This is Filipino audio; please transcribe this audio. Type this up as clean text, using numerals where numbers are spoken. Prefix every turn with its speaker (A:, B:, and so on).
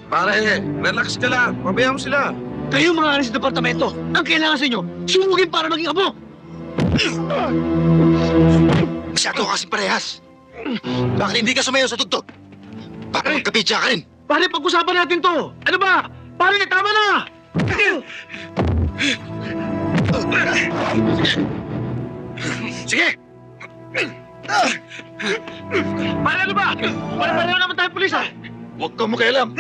A: Pare, relax ka lang. Pabayaan mo sila.
B: Kayo mga alis sa departamento, ang kailangan sa inyo, sumugin para maging abo!
C: Masyado ka kasing parehas. Bakit hindi ka sumayaw sa tugtog? Para magkapidya ka rin.
B: Pare, pag-usapan natin to! Ano ba? Pare, tama na!
C: Sige!
B: Pare, ano ba? Pare-pareho naman tayo pulis, ha?
C: Huwag kang makialam.